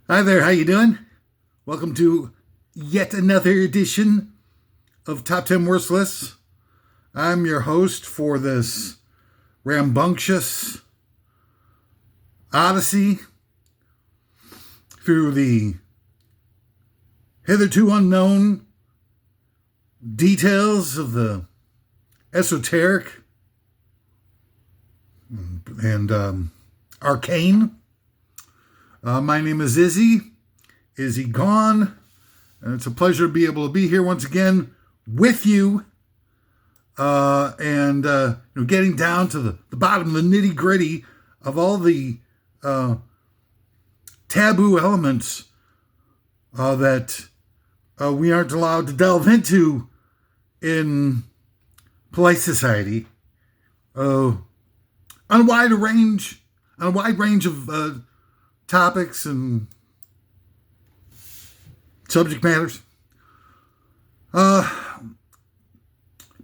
Hi there, how you doing? Welcome to yet another edition of Top 10 Worst Lists. I'm your host for this rambunctious odyssey through the hitherto unknown details of the esoteric and arcane. My name is Izzy Gone, and it's a pleasure to be able to be here once again with you, and getting down to the bottom, the nitty gritty of all the taboo elements that we aren't allowed to delve into in polite society, on a wide range of topics and subject matters. But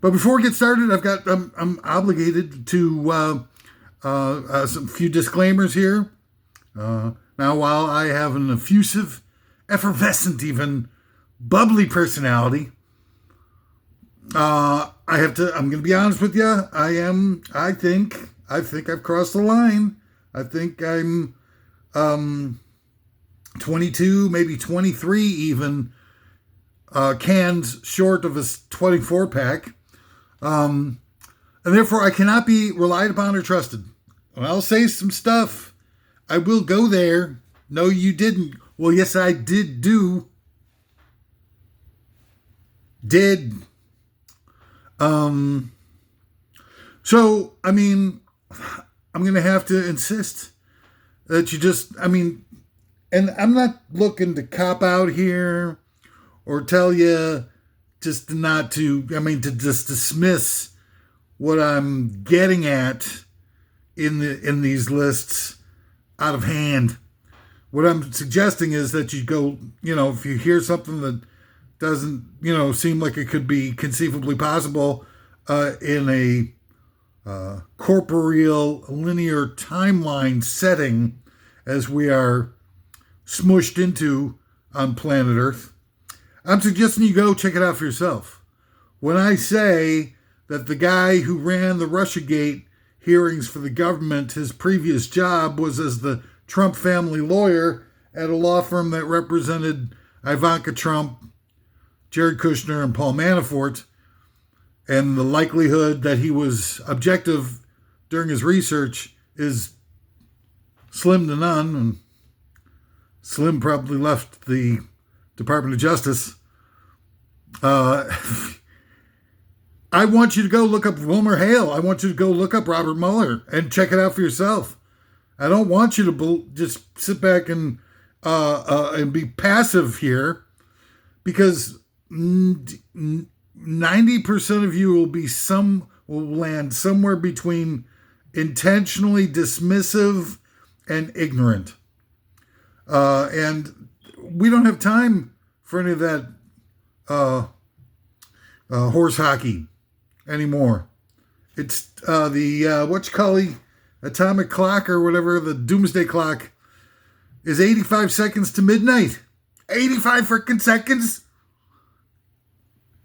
before we get started, I'm obligated to some few disclaimers here. Now, while I have an effusive, effervescent, even bubbly personality, I'm going to be honest with you. I think I've crossed the line. I think I'm 22, maybe 23 even, cans short of a 24 pack. And therefore I cannot be relied upon or trusted. I'll say some stuff. I will go there. No, you didn't. Well, yes, I did do. Did. So, I'm going to have to insist that and I'm not looking to cop out here or tell you just to just dismiss what I'm getting at in these lists out of hand. What I'm suggesting is that you go, if you hear something that doesn't, seem like it could be conceivably possible in a corporeal linear timeline setting, as we are smushed into on planet Earth, I'm suggesting you go check it out for yourself. When I say that the guy who ran the Russiagate hearings for the government, his previous job was as the Trump family lawyer at a law firm that represented Ivanka Trump, Jared Kushner, and Paul Manafort, and the likelihood that he was objective during his research is slim to none, and Slim probably left the Department of Justice. I want you to go look up Wilmer Hale. I want you to go look up Robert Mueller and check it out for yourself. I don't want you to just sit back and be passive here, because 90% of you will land somewhere between intentionally dismissive and ignorant. And we don't have time for any of that horse hockey anymore. It's the atomic clock or whatever, the doomsday clock is 85 seconds to midnight. 85 freaking seconds?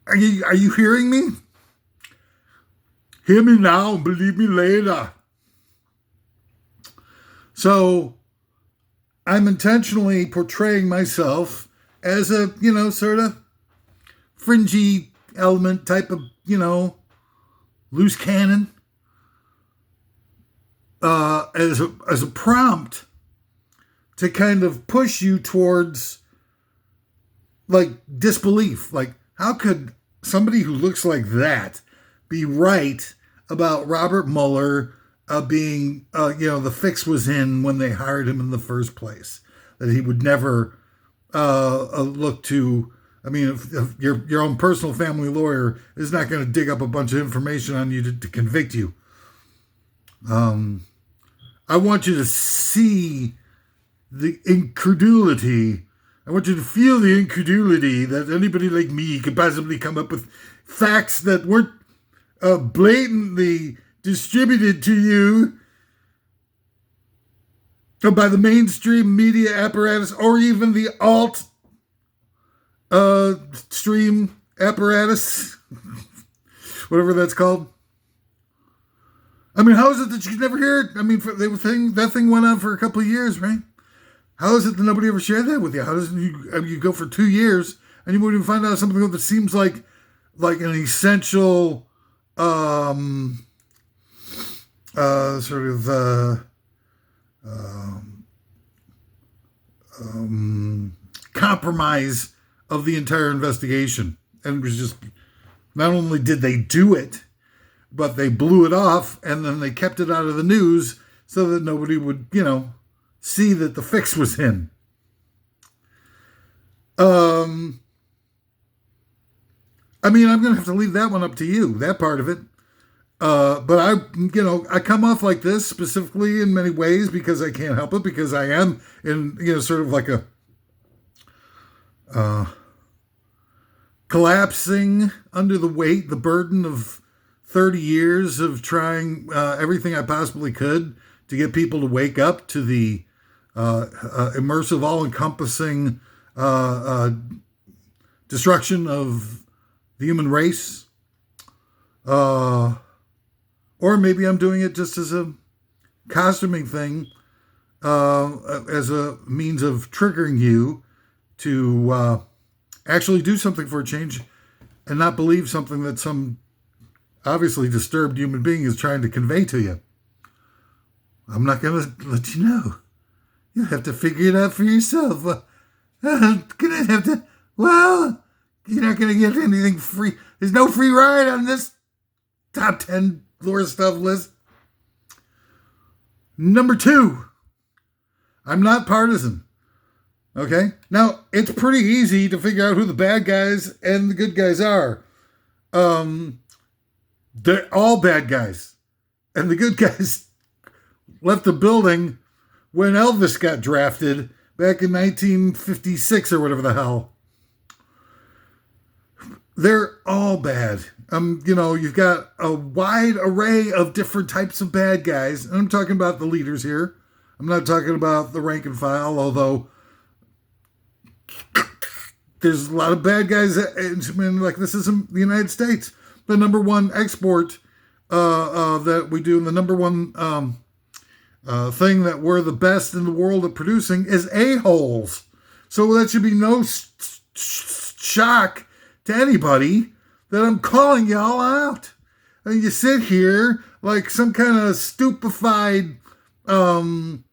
Are you hearing me? Hear me now, believe me later. So I'm intentionally portraying myself as a, sort of fringy element type of, loose cannon, as a prompt to kind of push you towards, like, disbelief. Like, how could somebody who looks like that be right about Robert Mueller being, the fix was in when they hired him in the first place? That he would never look to, if your own personal family lawyer is not going to dig up a bunch of information on you to convict you. I want you to see the incredulity. I want you to feel the incredulity that anybody like me could possibly come up with facts that weren't blatantly distributed to you by the mainstream media apparatus, or even the alt stream apparatus, whatever that's called. I mean, how is it that you never hear it? I mean, that thing went on for a couple of years, right? How is it that nobody ever shared that with you? How does you go for 2 years and you wouldn't even find out something that seems like an essential compromise of the entire investigation. And it was just, not only did they do it, but they blew it off, and then they kept it out of the news so that nobody would, see that the fix was in. I mean, I'm going to have to leave that one up to you, that part of it. But I come off like this specifically in many ways because I can't help it, because I am in, sort of like a collapsing under the weight, the burden of 30 years of trying everything I possibly could to get people to wake up to the immersive, all-encompassing destruction of the human race. Or maybe I'm doing it just as a costuming thing, as a means of triggering you to actually do something for a change and not believe something that some obviously disturbed human being is trying to convey to you. I'm not going to let you know. You have to figure it out for yourself. You're not going to get anything free. There's no free ride on this top 10 lore stuff list. Number 2, I'm not partisan. Okay? Now, it's pretty easy to figure out who the bad guys and the good guys are. They're all bad guys. And the good guys left the building when Elvis got drafted back in 1956 or whatever the hell. They're all bad. You've got a wide array of different types of bad guys. And I'm talking about the leaders here. I'm not talking about the rank and file, although there's a lot of bad guys. Like, this isn't the United States. The number one export that we do, and the number one thing that we're the best in the world at producing is a-holes. So that should be no shock to anybody that I'm calling y'all out. And you sit here like some kind of stupefied foam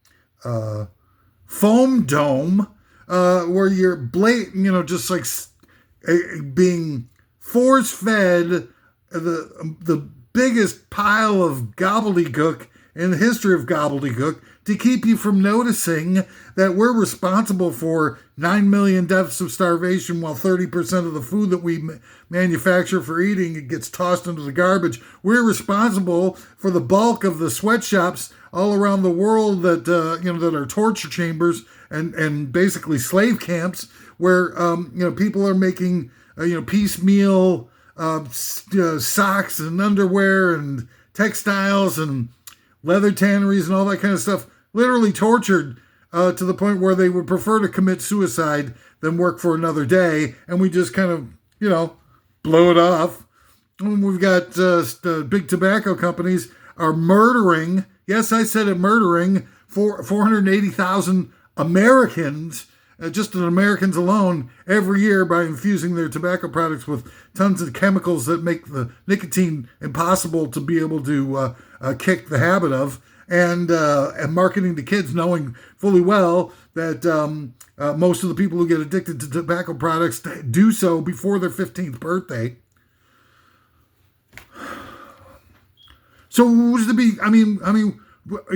dome where you're blatant, just like being force-fed the biggest pile of gobbledygook in the history of gobbledygook to keep you from noticing that we're responsible for 9 million deaths of starvation, while 30% of the food that we manufacture for eating gets tossed into the garbage. We're responsible for the bulk of the sweatshops all around the world that that are torture chambers and basically slave camps where people are making piecemeal socks and underwear and textiles and leather tanneries and all that kind of stuff, literally tortured to the point where they would prefer to commit suicide than work for another day. And we just kind of, blow it off. And we've got big tobacco companies are murdering, yes, I said it, murdering 480,000 Americans, just in Americans alone, every year by infusing their tobacco products with tons of chemicals that make the nicotine impossible to be able to kick the habit of, and marketing to kids, knowing fully well that most of the people who get addicted to tobacco products do so before their 15th birthday. So who's to be? I mean, are you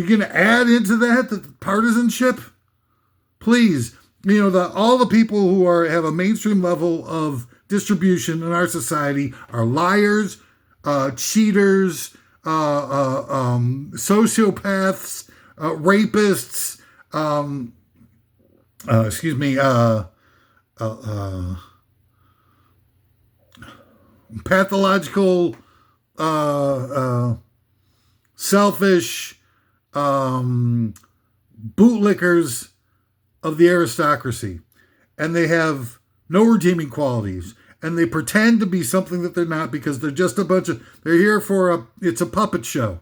going to add into that the partisanship? Please. All the people who have a mainstream level of distribution in our society are liars, cheaters, sociopaths, rapists, pathological, selfish, bootlickers of the aristocracy, and they have no redeeming qualities, and they pretend to be something that they're not because they're just they're here for it's a puppet show.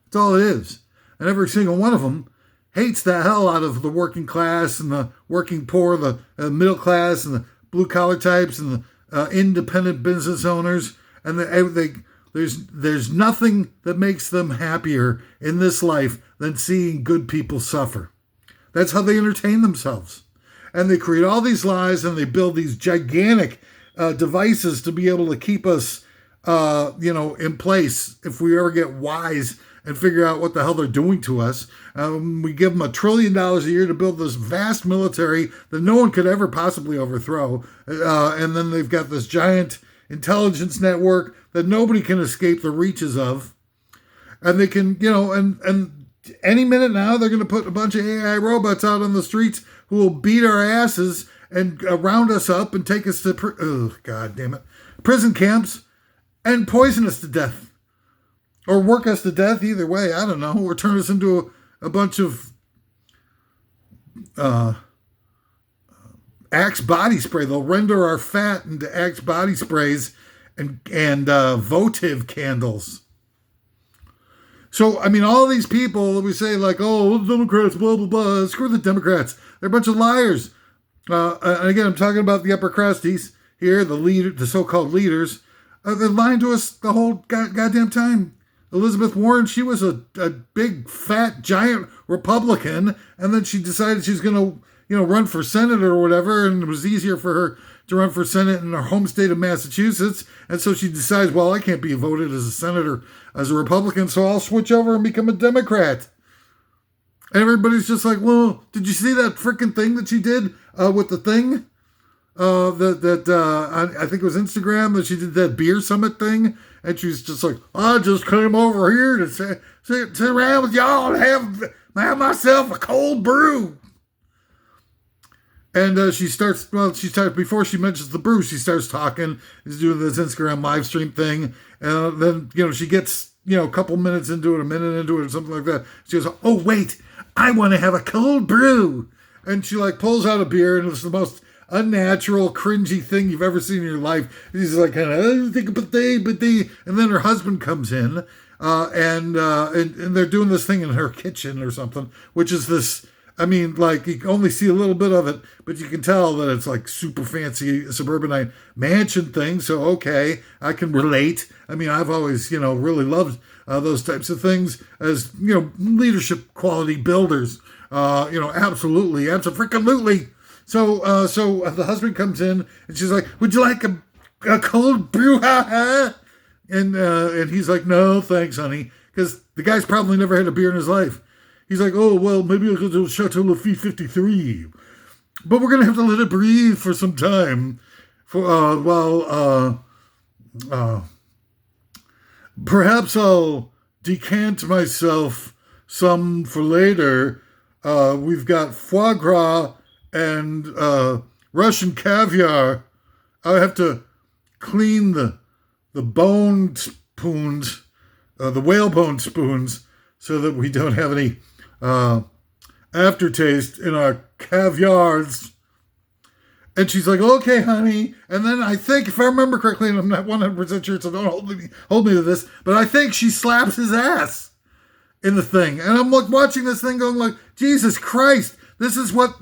That's all it is. And every single one of them hates the hell out of the working class and the working poor, the middle class and the blue collar types and the independent business owners. And there's nothing that makes them happier in this life than seeing good people suffer. That's how they entertain themselves. And they create all these lies, and they build these gigantic devices to be able to keep us, in place if we ever get wise and figure out what the hell they're doing to us. We give them $1 trillion a year to build this vast military that no one could ever possibly overthrow. And then they've got this giant intelligence network that nobody can escape the reaches of. And they can, and any minute now, they're going to put a bunch of AI robots out on the streets who will beat our asses and round us up and take us to, God damn it, prison camps and poison us to death. Or work us to death, either way, I don't know. Or turn us into a bunch of Axe body spray. They'll render our fat into Axe body sprays and votive candles. So, I mean, all these people that we say, like, oh, the Democrats, blah, blah, blah. Screw the Democrats. They're a bunch of liars. And again, I'm talking about the upper crusties here, the so-called leaders. They're lying to us the whole goddamn time. Elizabeth Warren, she was a big, fat, giant Republican, and then she decided she was going to, run for senator or whatever, and it was easier for her to run for Senate in her home state of Massachusetts, and so she decides, well, I can't be voted as a senator as a Republican, so I'll switch over and become a Democrat. And everybody's just like, well, did you see that freaking thing that she did with the thing? I think it was Instagram that she did that beer summit thing, and she's just like, I just came over here to sit around with y'all and have myself a cold brew. And before she mentions the brew, she starts talking, is doing this Instagram live stream thing, and then, she gets, a couple minutes into it, a minute into it, or something like that. She goes, oh, wait, I want to have a cold brew. And she, pulls out a beer, and it's the most unnatural, cringy thing you've ever seen in your life. She's like, kind of, and then her husband comes in, and they're doing this thing in her kitchen or something, which is this, you can only see a little bit of it, but you can tell that it's super fancy suburbanite mansion thing. So, okay, I can relate. I've always, really loved those types of things as, leadership quality builders. Absolutely. So the husband comes in and she's like, would you like a cold brew? And he's like, no, thanks, honey. Because the guy's probably never had a beer in his life. He's like, oh, well, maybe I'll go to Chateau Lafite 53. But we're going to have to let it breathe for some time. Perhaps I'll decant myself some for later. We've got foie gras and Russian caviar. I have to clean the bone spoons, the whalebone spoons, so that we don't have any aftertaste in our caviars. And she's like, okay, honey. And then I think, if I remember correctly, and I'm not 100% sure, so don't hold me to this, but I think she slaps his ass in the thing. And I'm watching this thing going Jesus Christ, this is what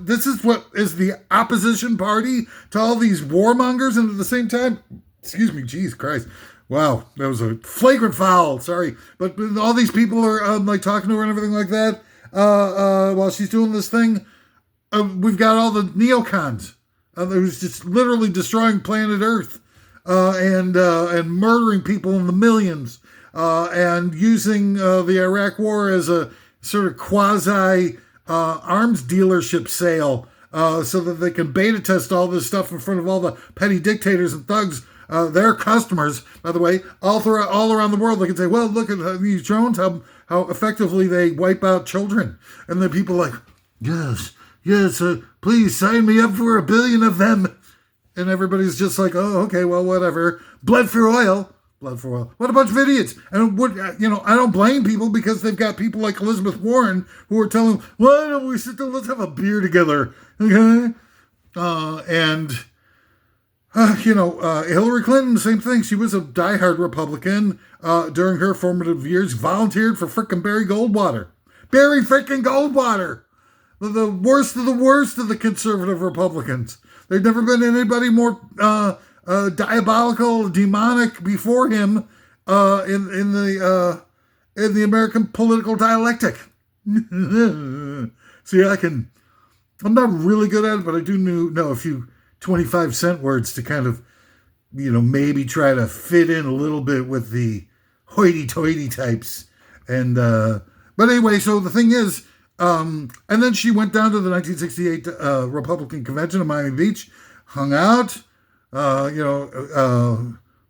is the opposition party to all these warmongers, and at the same time, excuse me, Jesus Christ. Wow, that was a flagrant foul. Sorry. But all these people are talking to her and everything like that while she's doing this thing. We've got all the neocons who's just literally destroying planet Earth and murdering people in the millions and using the Iraq War as a sort of quasi arms dealership sale so that they can beta test all this stuff in front of all the petty dictators and thugs. Their customers, by the way, all around the world. They can say, well, look at these drones, how effectively they wipe out children. And then people are like, yes, please sign me up for 1 billion of them. And everybody's just like, oh, okay, well, whatever. Blood for oil. blood for oil. What a bunch of idiots. And I don't blame people because they've got people like Elizabeth Warren who are telling them, why don't we sit down, let's have a beer together. Okay? Hillary Clinton, same thing. She was a diehard Republican during her formative years, volunteered for frickin' Barry Goldwater. Barry frickin' Goldwater! The worst of the conservative Republicans. There's never been anybody more diabolical, demonic before him in the American political dialectic. See, I'm not really good at it, but I do know a few 25-cent words to kind of, maybe try to fit in a little bit with the hoity-toity types. And, but anyway, so the thing is, and then she went down to the 1968 Republican convention in Miami Beach, hung out,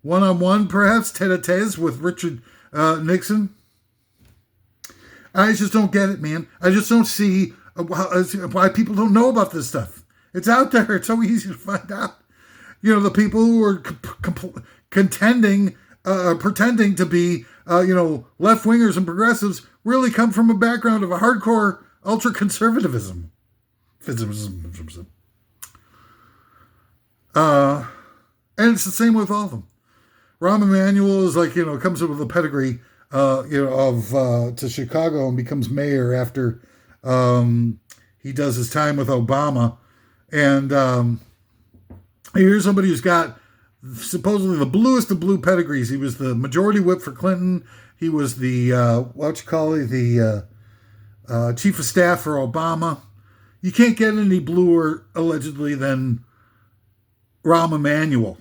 one-on-one, perhaps, tete-a-tete with Richard Nixon. I just don't get it, man. I just don't see why people don't know about this stuff. It's out there. It's so easy to find out. The people who are pretending to be, left-wingers and progressives really come from a background of a hardcore ultra-conservatism. And it's the same with all of them. Rahm Emanuel is comes up with a pedigree, to Chicago and becomes mayor after he does his time with Obama. And here's somebody who's got supposedly the bluest of blue pedigrees. He was the majority whip for Clinton. He was the, the chief of staff for Obama. You can't get any bluer, allegedly, than Rahm Emanuel.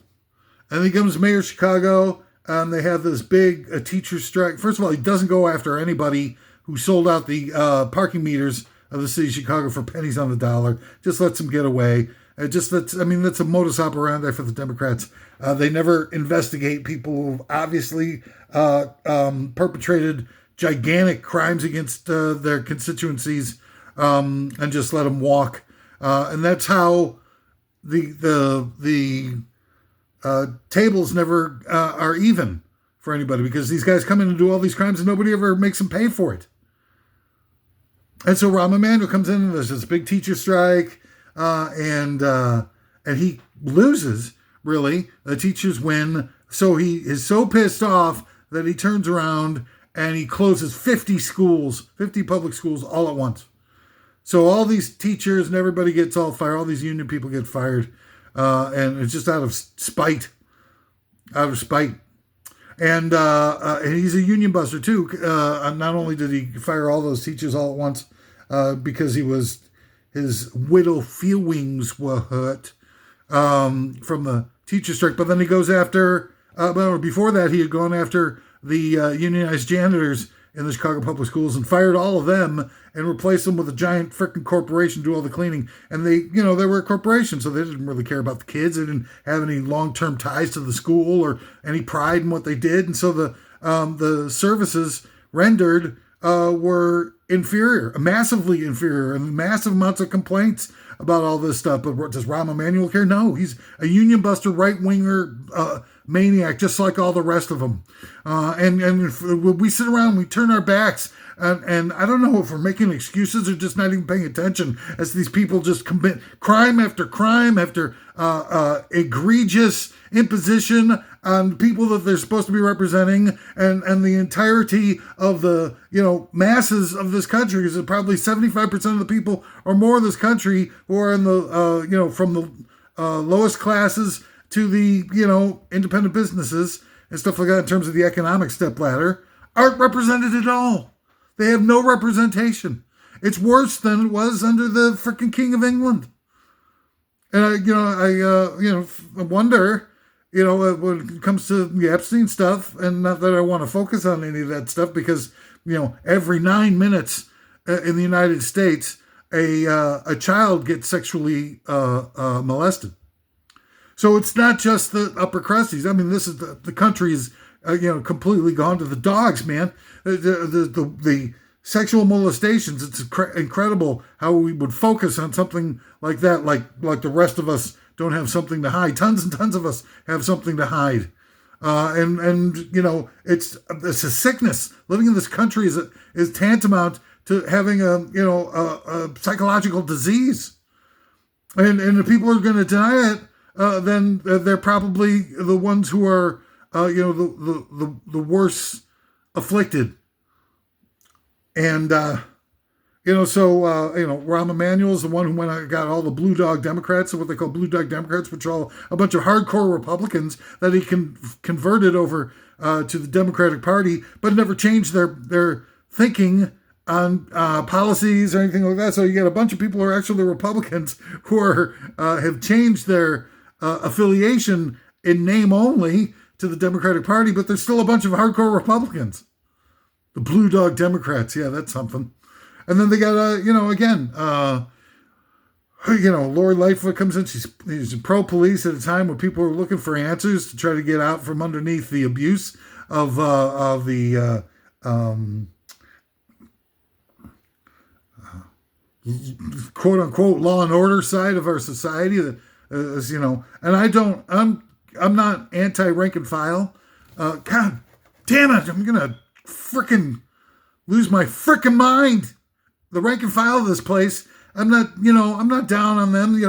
And he becomes mayor of Chicago, and they have this big teacher strike. First of all, he doesn't go after anybody who sold out the parking meters of the city of Chicago for pennies on the dollar. Just lets them get away. That's a modus operandi for the Democrats. They never investigate people who obviously perpetrated gigantic crimes against their constituencies and just let them walk. And that's how the tables never are even for anybody, because these guys come in and do all these crimes and nobody ever makes them pay for it. And so Rahm Emanuel comes in and there's this big teacher strike, and he loses, really. The teachers win. So he is so pissed off that he turns around and he closes 50 public schools all at once. So all these teachers and everybody gets all fired. All these union people get fired. And it's just out of spite. And he's a union buster too. Not only did he fire all those teachers all at once, because his widow feelings were hurt from the teacher strike, but then he goes after, before that he had gone after the unionized janitors in the Chicago public schools and fired all of them and replaced them with a giant freaking corporation to do all the cleaning. And they were a corporation, so they didn't really care about the kids. They didn't have any long-term ties to the school or any pride in what they did. And so the services rendered were inferior, massively inferior, and massive amounts of complaints about all this stuff. But does Rahm Emanuel care? No, he's a union buster, right-winger maniac, just like all the rest of them. And if we sit around, we turn our backs, and I don't know if we're making excuses or just not even paying attention as these people just commit crime after egregious imposition on people that they're supposed to be representing, and the entirety of the masses of this country, is probably 75% of the people or more of this country who are in the from the lowest classes to the independent businesses and stuff like that in terms of the economic stepladder, aren't represented at all. They have no representation. It's worse than it was under the freaking King of England. And I wonder, when it comes to the Epstein stuff, and not that I want to focus on any of that stuff, because every 9 minutes in the United States, a child gets sexually molested. So it's not just the upper crusties. I mean, this is the country is completely gone to the dogs, man. The sexual molestations. It's incredible how we would focus on something like that, like the rest of us don't have something to hide. Tons and tons of us have something to hide. And it's a sickness. Living in this country is tantamount to having a psychological disease. And if people are going to deny it, then they're probably the ones who are the worst afflicted. And Rahm Emanuel is the one who went out and got all the blue dog Democrats, what they call blue dog Democrats, which are all a bunch of hardcore Republicans that he converted over to the Democratic Party, but never changed their thinking on policies or anything like that. So you get a bunch of people who are actually Republicans who have changed their affiliation in name only to the Democratic Party, but there's still a bunch of hardcore Republicans. The blue dog Democrats, yeah, that's something. And then they got, Lori Lightfoot comes in. She's pro-police at a time when people are looking for answers to try to get out from underneath the abuse of the quote-unquote law and order side of our society. That and I'm not anti-rank and file. God damn it, I'm going to frickin' lose my frickin' mind. The rank and file of this place, I'm not down on them.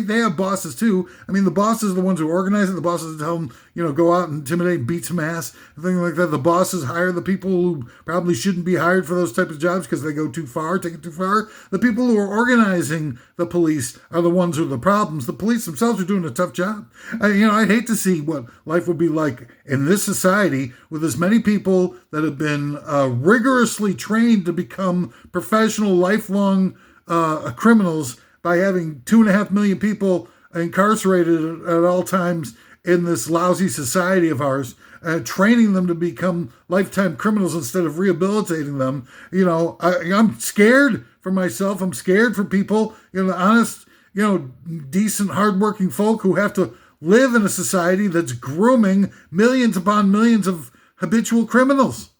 They have bosses too. I mean, the bosses are the ones who organize it. The bosses tell them, go out and intimidate, beat some ass, things like that. The bosses hire the people who probably shouldn't be hired for those types of jobs because they go too far, take it too far. The people who are organizing the police are the ones who are the problems. The police themselves are doing a tough job. I'd hate to see what life would be like in this society with as many people that have been rigorously trained to become professional, lifelong criminals by having 2.5 million people incarcerated at all times in this lousy society of ours, training them to become lifetime criminals instead of rehabilitating them. I'm scared for myself. I'm scared for people, the honest, decent, hardworking folk who have to live in a society that's grooming millions upon millions of habitual criminals,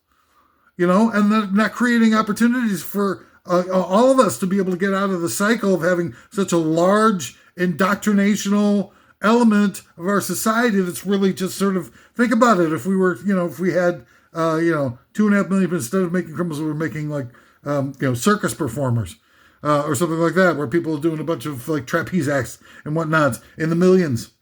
and they're not creating opportunities for all of us to be able to get out of the cycle of having such a large indoctrinational element of our society that's really just sort of, think about it, if we were, if we had, 2.5 million, but instead of making criminals, we were making circus performers or something like that, where people are doing a bunch of trapeze acts and whatnot in the millions.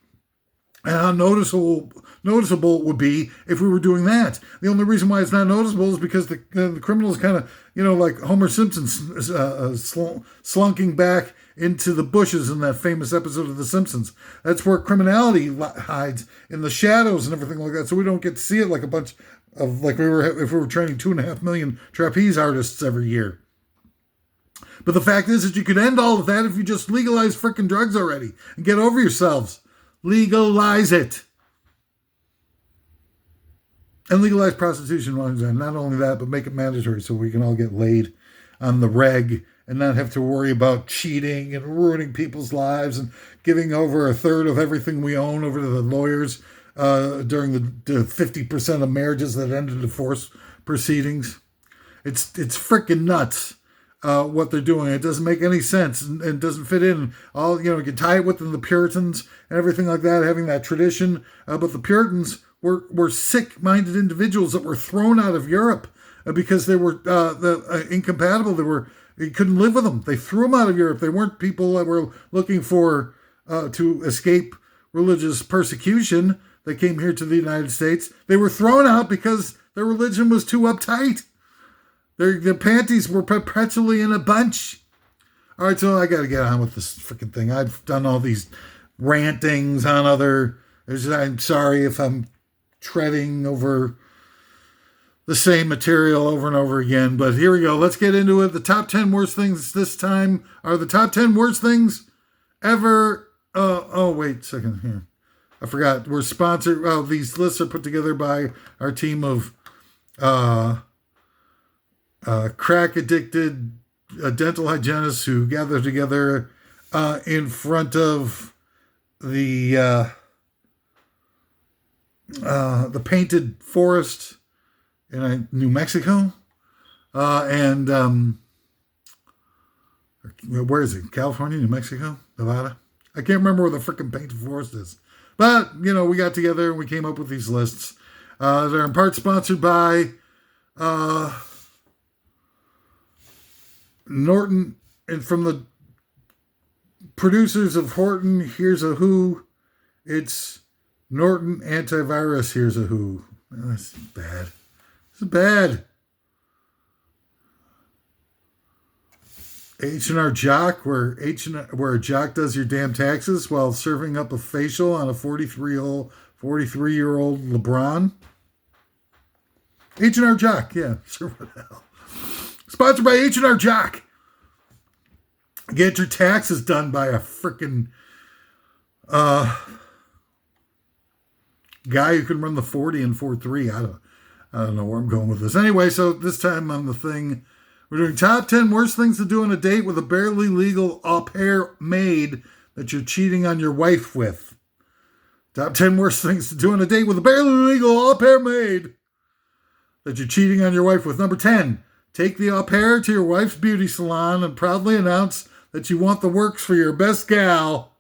And how noticeable it would be if we were doing that. The only reason why it's not noticeable is because the criminals kind of, like Homer Simpson slunking back into the bushes in that famous episode of The Simpsons. That's where criminality hides, in the shadows and everything like that. So we don't get to see it like a bunch of, if we were training 2.5 million trapeze artists every year. But the fact is that you could end all of that if you just legalize frickin' drugs already and get over yourselves. Legalize it. And legalize prostitution. Not only that, but make it mandatory so we can all get laid on the reg and not have to worry about cheating and ruining people's lives and giving over a third of everything we own over to the lawyers during the 50% of marriages that end in divorce proceedings. It's freaking nuts. What they're doing. It doesn't make any sense and doesn't fit in. You can tie it with the Puritans and everything like that, having that tradition. But the Puritans were sick-minded individuals that were thrown out of Europe because they were incompatible. You couldn't live with them. They threw them out of Europe. They weren't people that were looking for to escape religious persecution. They came here to the United States. They were thrown out because their religion was too uptight. Their panties were perpetually in a bunch. All right, so I got to get on with this freaking thing. I've done all these rantings on other... I'm sorry if I'm treading over the same material over and over again, but here we go. Let's get into it. The top 10 worst things this time are the top 10 worst things ever... wait a second here. I forgot. We're sponsored... Well, these lists are put together by our team of... crack-addicted dental hygienists who gather together in front of the painted forest in New Mexico. And where is it? California, New Mexico, Nevada? I can't remember where the freaking painted forest is. But, we got together and we came up with these lists. They're in part sponsored by Norton, and from the producers of Horton, Here's a Who. It's Norton Antivirus, Here's a Who. Oh, that's bad. This is bad. H&R Jock, where a jock does your damn taxes while serving up a facial on a 43-year-old LeBron. H&R Jock, yeah, sure, what the hell. Sponsored by H&R Jock. Get your taxes done by a freaking guy who can run the 40 and 4.3. I don't know where I'm going with this. Anyway, so this time on the thing, we're doing top 10 worst things to do on a date with a barely legal au pair maid that you're cheating on your wife with. Top 10 worst things to do on a date with a barely legal au pair maid that you're cheating on your wife with. Number 10, take the au pair to your wife's beauty salon and proudly announce that you want the works for your best gal.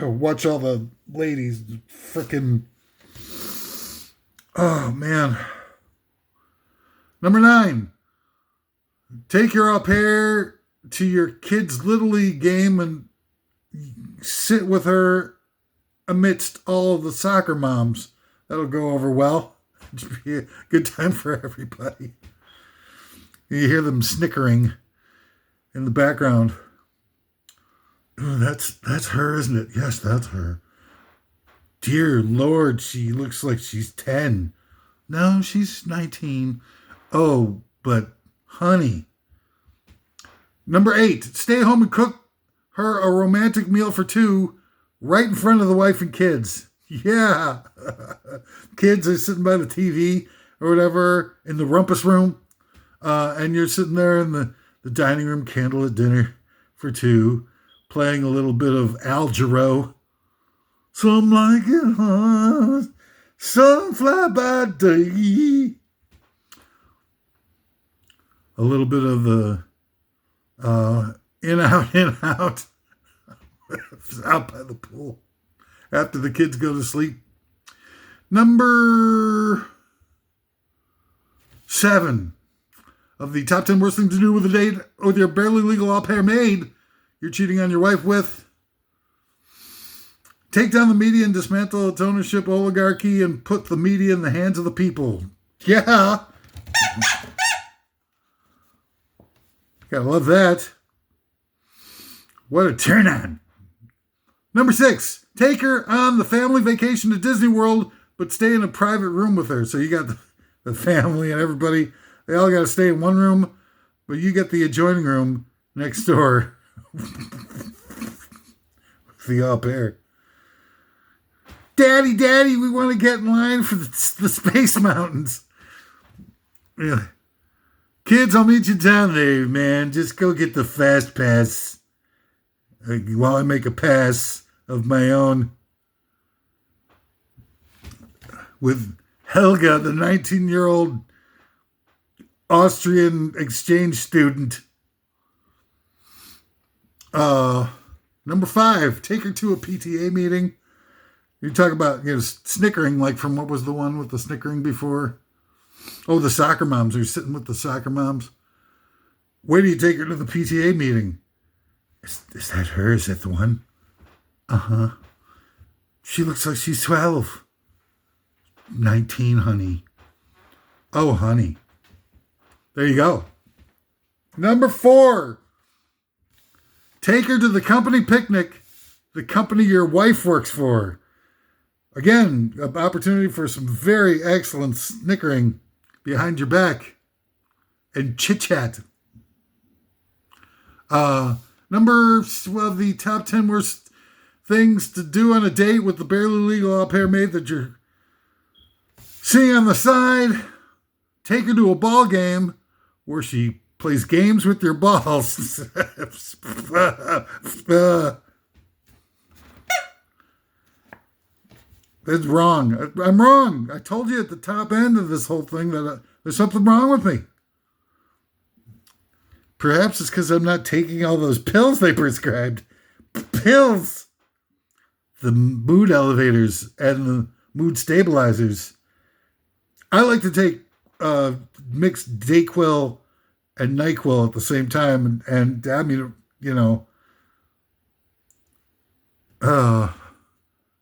Watch all the ladies freaking... Oh, man. Number 9, take your au pair to your kid's Little League game and sit with her amidst all of the soccer moms. That'll go over well. It'll be a good time for everybody. You hear them snickering in the background. Oh, that's her, isn't it? Yes, that's her. Dear Lord, she looks like she's 10. No, she's 19. Oh, but honey. Number 8, stay home and cook her a romantic meal for 2 right in front of the wife and kids. Yeah. Kids are sitting by the TV or whatever in the rumpus room. And you're sitting there in the dining room, candlelit dinner for 2, playing a little bit of Al Jarreau. Some like it hot, some fly by day. A little bit of the in, out, out by the pool after the kids go to sleep. Number 7 of the top 10 worst things to do with a date with your barely legal au pair maid you're cheating on your wife with. Take down the media and dismantle its ownership oligarchy and put the media in the hands of the people. Yeah. Gotta love that. What a turn on. Number 6, take her on the family vacation to Disney World, but stay in a private room with her. So you got the family and everybody. They all got to stay in one room, but you get the adjoining room next door. The au pair. Daddy, we want to get in line for the Space Mountains. Really? Kids, I'll meet you down there, man. Just go get the fast pass while I make a pass of my own with Helga, the 19-year-old Austrian exchange student. Number 5, take her to a PTA meeting. You talk about, snickering, like from what was the one with the snickering before? Oh, the soccer moms. You're sitting with the soccer moms. Where do you take her to the PTA meeting? Is that her? Is that the one? Uh-huh. She looks like she's 12. 19, honey. Oh, honey. There you go. Number 4. Take her to the company picnic, the company your wife works for. Again, an opportunity for some very excellent snickering behind your back and chit-chat. Number 12, the top 10 worst things to do on a date with the barely legal au pair maid that you're seeing on the side. Take her to a ball game where she plays games with your balls. That's wrong. I'm wrong. I told you at the top end of this whole thing that there's something wrong with me. Perhaps it's because I'm not taking all those pills they prescribed. Pills. the mood elevators and the mood stabilizers. I like to take mixed Dayquil and NyQuil at the same time, and I mean,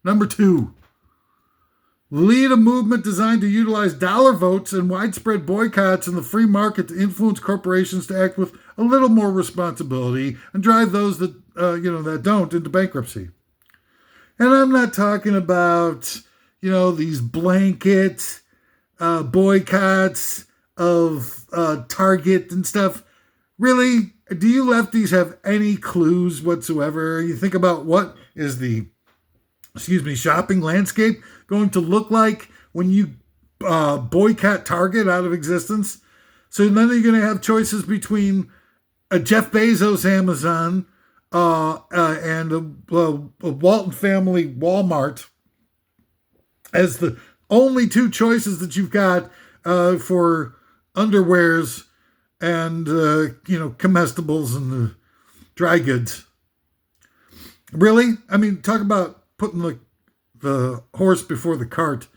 number 2. Lead a movement designed to utilize dollar votes and widespread boycotts in the free market to influence corporations to act with a little more responsibility and drive those that that don't into bankruptcy. And I'm not talking about these blanket boycotts of Target and stuff. Really, do you lefties have any clues whatsoever? You think about what is the shopping landscape going to look like when you boycott Target out of existence? So then you're going to have choices between a Jeff Bezos Amazon and a Walton family Walmart as the only 2 choices that you've got for underwears and comestibles and dry goods. Really? I mean, talk about putting the horse before the cart.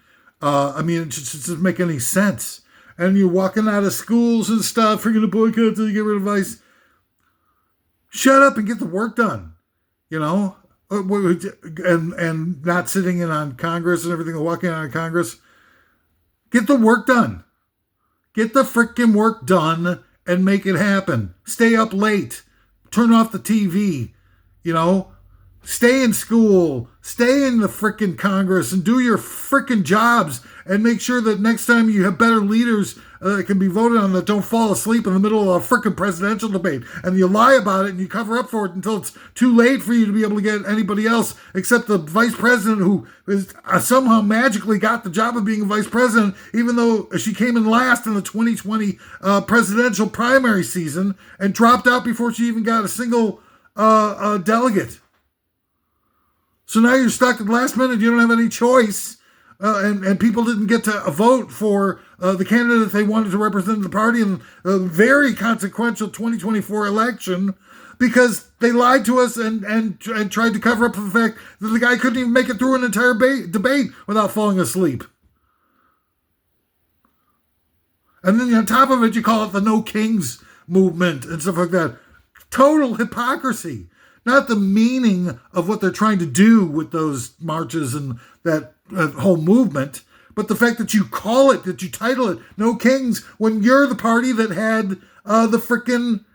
It just doesn't make any sense. And you're walking out of schools and stuff. You're going to boycott until you get rid of ICE. Shut up and get the work done. And not sitting in on Congress and everything, walking out of Congress. Get the work done. Get the freaking work done and make it happen. Stay up late. Turn off the TV. Stay in school, stay in the frickin' Congress and do your frickin' jobs and make sure that next time you have better leaders that can be voted on that don't fall asleep in the middle of a frickin' presidential debate. And you lie about it and you cover up for it until it's too late for you to be able to get anybody else except the vice president who is, somehow magically got the job of being a vice president, even though she came in last in the 2020 presidential primary season and dropped out before she even got a single delegate. So now you're stuck at the last minute. You don't have any choice. And people didn't get to vote for the candidate they wanted to represent the party in a very consequential 2024 election because they lied to us and tried to cover up for the fact that the guy couldn't even make it through an entire debate without falling asleep. And then on top of it, you call it the No Kings movement and stuff like that. Total hypocrisy. Not the meaning of what they're trying to do with those marches and that whole movement, but the fact that you call it, that you title it No Kings, when you're the party that had the frickin'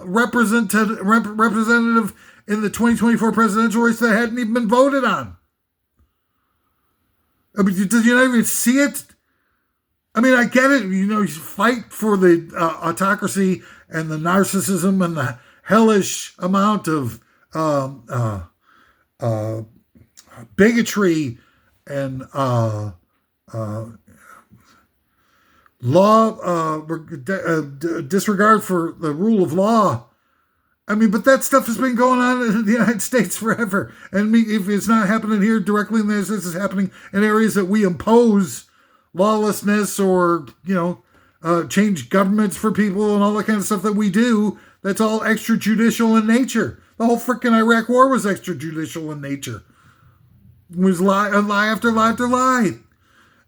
representative in the 2024 presidential race that hadn't even been voted on. I mean, did you not even see it? I mean, I get it. You fight for the autocracy and the narcissism and the hellish amount of bigotry and disregard for the rule of law. I mean, but that stuff has been going on in the United States forever. And if it's not happening here directly in the United States, it's happening in areas that we impose lawlessness or, change governments for people and all that kind of stuff that we do. That's all extrajudicial in nature. The whole freaking Iraq War was extrajudicial in nature. It was lie after lie after lie.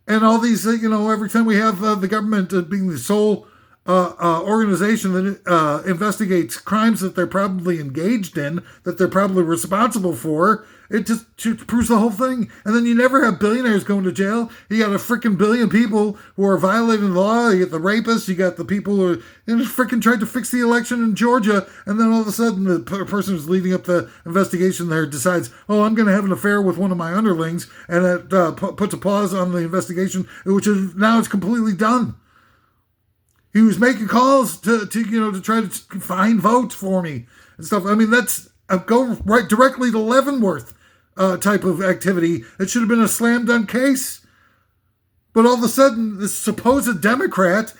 And all these, every time we have the government being the sole organization that investigates crimes that they're probably engaged in, that they're probably responsible for, it just proves the whole thing. And then you never have billionaires going to jail. You got a freaking billion people who are violating the law. You get the rapists. You got the people who freaking tried to fix the election in Georgia. And then all of a sudden, the person who's leading up the investigation there decides, I'm going to have an affair with one of my underlings. And that puts a pause on the investigation, which is now it's completely done. He was making calls to try to find votes for me and stuff. I mean, that's go right directly to Leavenworth type of activity. It should have been a slam dunk case. But all of a sudden, this supposed Democrat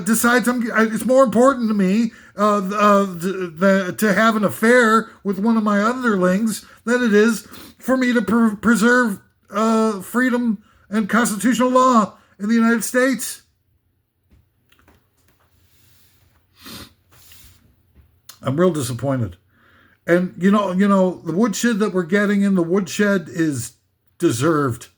decides it's more important to me to have an affair with one of my underlings than it is for me to preserve freedom and constitutional law in the United States. I'm real disappointed. And the woodshed that we're getting in the woodshed is deserved.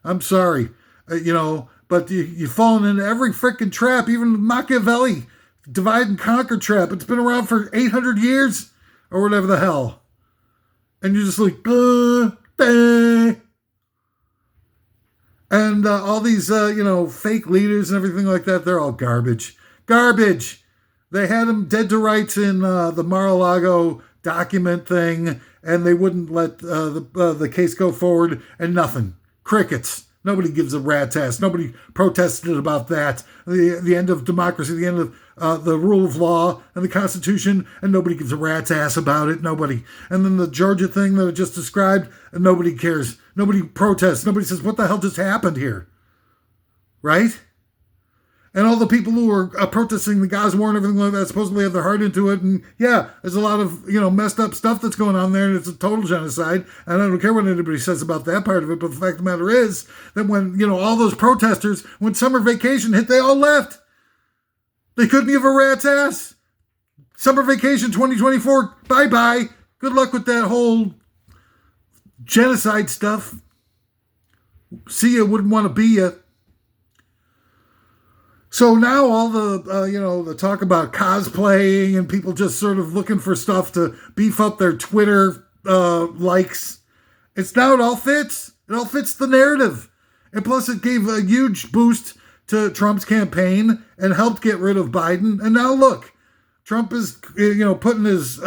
I'm sorry, but you've fallen into every freaking trap, even Machiavelli divide and conquer trap. It's been around for 800 years or whatever the hell. And you're just like, and all these, fake leaders and everything like that, they're all garbage. Garbage. They had them dead to rights in the Mar-a-Lago document thing, and they wouldn't let the case go forward, and nothing. Crickets. Nobody gives a rat's ass. Nobody protested about that. The end of democracy, the end of the rule of law and the Constitution, and nobody gives a rat's ass about it. Nobody. And then the Georgia thing that I just described, and nobody cares. Nobody protests. Nobody says, what the hell just happened here? Right? And all the people who are protesting the Gaza War and everything like that supposedly have their heart into it. And yeah, there's a lot of, messed up stuff that's going on there, and it's a total genocide. And I don't care what anybody says about that part of it. But the fact of the matter is that when, all those protesters, when summer vacation hit, they all left. They couldn't give a rat's ass. Summer vacation 2024, bye-bye. Good luck with that whole genocide stuff. See ya, wouldn't want to be ya. So now all the, the talk about cosplaying and people just sort of looking for stuff to beef up their Twitter likes. It all fits. It all fits the narrative. And plus it gave a huge boost to Trump's campaign and helped get rid of Biden. And now look, Trump is, putting his,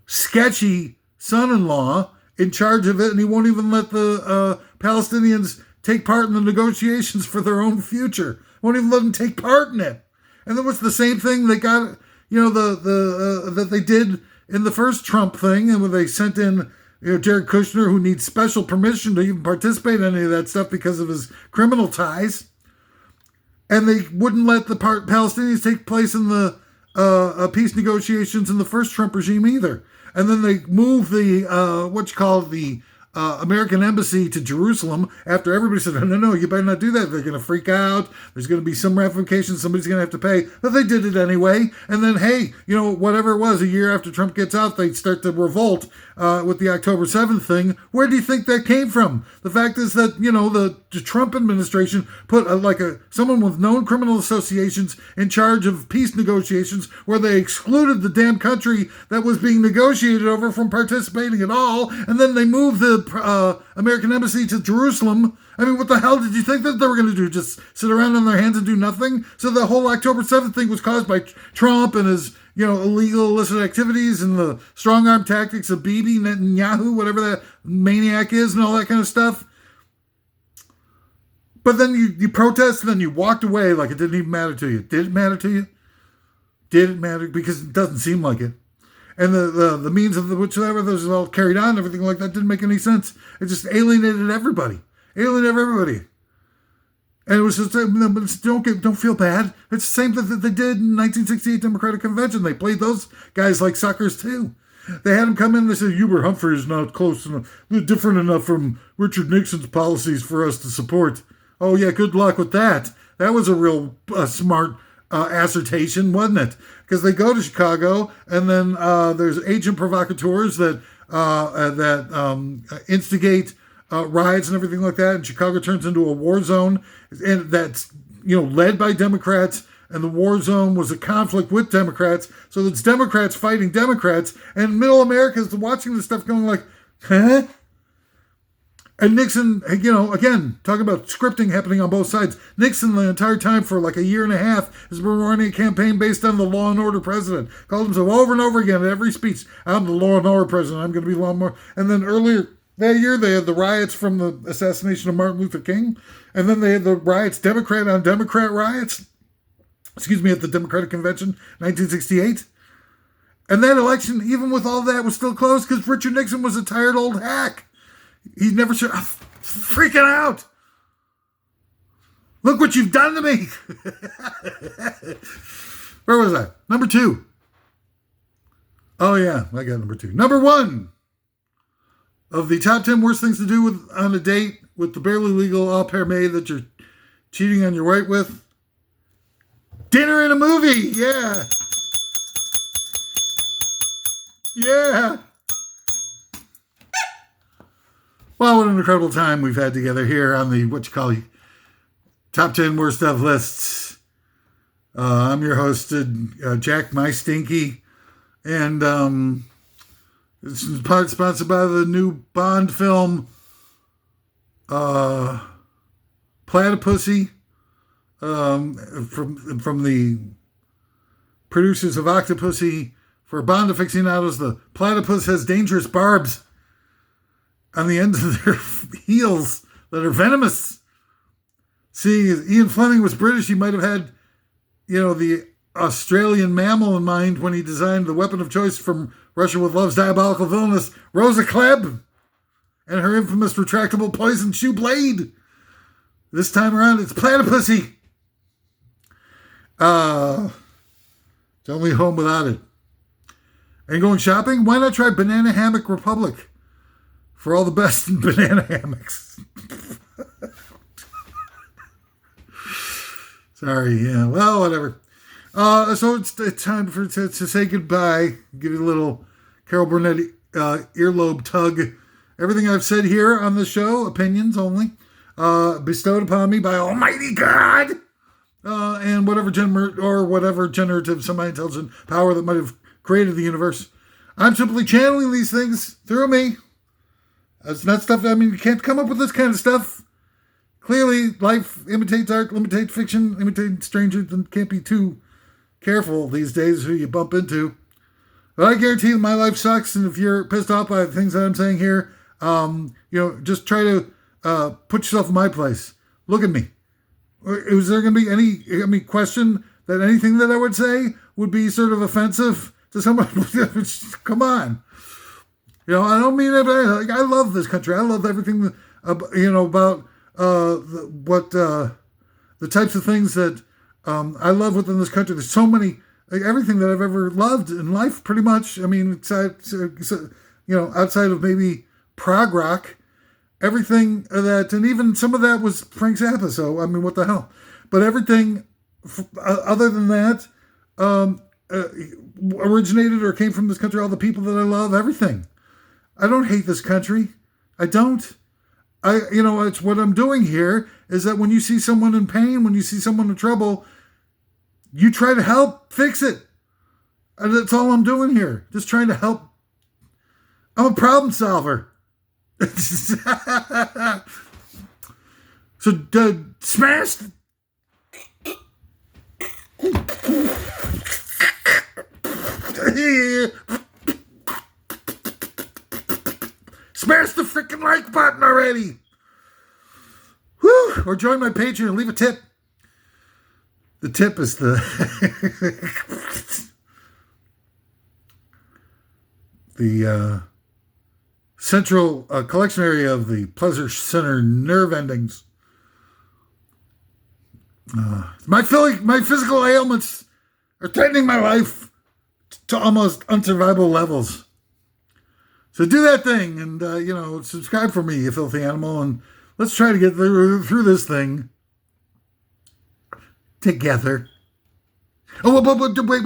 sketchy son-in-law in charge of it. And he won't even let the Palestinians take part in the negotiations for their own future. Won't even let them take part in it. And then what's the same thing they got, that they did in the first Trump thing, and when they sent in, Jared Kushner, who needs special permission to even participate in any of that stuff because of his criminal ties. And they wouldn't let the Palestinians take place in the peace negotiations in the first Trump regime either. And then they moved the American embassy to Jerusalem after everybody said, no, you better not do that. They're going to freak out. There's going to be some ramifications. Somebody's going to have to pay. But they did it anyway. And then, hey, whatever it was, a year after Trump gets out, they start to revolt with the October 7th thing. Where do you think that came from? The fact is that, the Trump administration put someone with known criminal associations in charge of peace negotiations where they excluded the damn country that was being negotiated over from participating at all. And then they moved the American embassy to Jerusalem. I mean, what the hell did you think that they were going to do? Just sit around on their hands and do nothing? So the whole October 7th thing was caused by Trump and his, illegal illicit activities and the strong-arm tactics of Bibi Netanyahu, whatever that maniac is, and all that kind of stuff. But then you protest and then you walked away like it didn't even matter to you. Did it matter to you? Did it matter? Because it doesn't seem like it. And the means of whichever those all carried on, everything like that didn't make any sense. It just alienated everybody. And it was just, don't feel bad. It's the same thing that they did in 1968 Democratic Convention. They played those guys like suckers too. They had them come in and they said, Hubert Humphrey is not close enough, different enough from Richard Nixon's policies for us to support. Oh yeah, good luck with that. That was a real smart assertion, wasn't it? Because they go to Chicago, and then there's agent provocateurs that instigate riots and everything like that, and Chicago turns into a war zone, and that's led by Democrats, and the war zone was a conflict with Democrats, so it's Democrats fighting Democrats, and Middle America is watching this stuff going like, huh? And Nixon, again, talking about scripting happening on both sides. Nixon, the entire time for like a year and a half, has been running a campaign based on the law and order president. Called himself over and over again at every speech, I'm the law and order president, I'm going to be law and order. And then earlier that year, they had the riots from the assassination of Martin Luther King. And then they had the riots, Democrat on Democrat riots, at the Democratic Convention, 1968. And that election, even with all that, was still close because Richard Nixon was a tired old hack. He never should. I'm freaking out. Look what you've done to me. Where was I? Number 2. Oh, yeah, I got number 2. Number 1 of the top 10 worst things to do on a date with the barely legal au pair maid that you're cheating on your wife with. Dinner and a movie. Yeah. Yeah. Well, what an incredible time we've had together here on the, what you call, Top 10 Worst Stuff lists. I'm your host, Jack My Stinky. And it's part sponsored by the new Bond film, Platypussy, from the producers of Octopussy. For Bond aficionados, the platypus has dangerous barbs on the ends of their heels that are venomous. See, Ian Fleming was British. He might have had, the Australian mammal in mind when he designed the weapon of choice from Russia with Love's diabolical villainess, Rosa Klebb, and her infamous retractable poison shoe blade. This time around, it's Platypussy. Don't leave home without it. And going shopping? Why not try Banana Hammock Republic for all the best in banana hammocks? Sorry, yeah. Well, whatever. So it's time to say goodbye. Give you a little Carol Burnett earlobe tug. Everything I've said here on the show, opinions only, bestowed upon me by Almighty God, and whatever generative semi-intelligent power that might have created the universe. I'm simply channeling these things through me. It's not stuff. You can't come up with this kind of stuff. Clearly, life imitates art, imitates fiction, imitates strangers, and can't be too careful these days who you bump into. But I guarantee that my life sucks, and if you're pissed off by the things that I'm saying here, just try to put yourself in my place. Look at me. Is there going to be any question that anything that I would say would be sort of offensive to someone? Come on. I don't mean it. I love this country. I love everything, about the types of things that I love within this country. There's so many, everything that I've ever loved in life, pretty much. Outside of maybe prog rock, everything that, and even some of that was Frank Zappa. So, what the hell? But everything other than that originated or came from this country. All the people that I love, everything. I don't hate this country. I don't. It's what I'm doing here is that when you see someone in pain, when you see someone in trouble, you try to help fix it. And that's all I'm doing here. Just trying to help. I'm a problem solver. So smash. Smash the freaking like button already. Whew. Or join my Patreon and leave a tip. The tip is the central collection area of the pleasure center nerve endings. My physical ailments are threatening my life to almost unsurvivable levels. So do that thing and, subscribe for me, you filthy animal, and let's try to get through this thing together. Oh, but wait.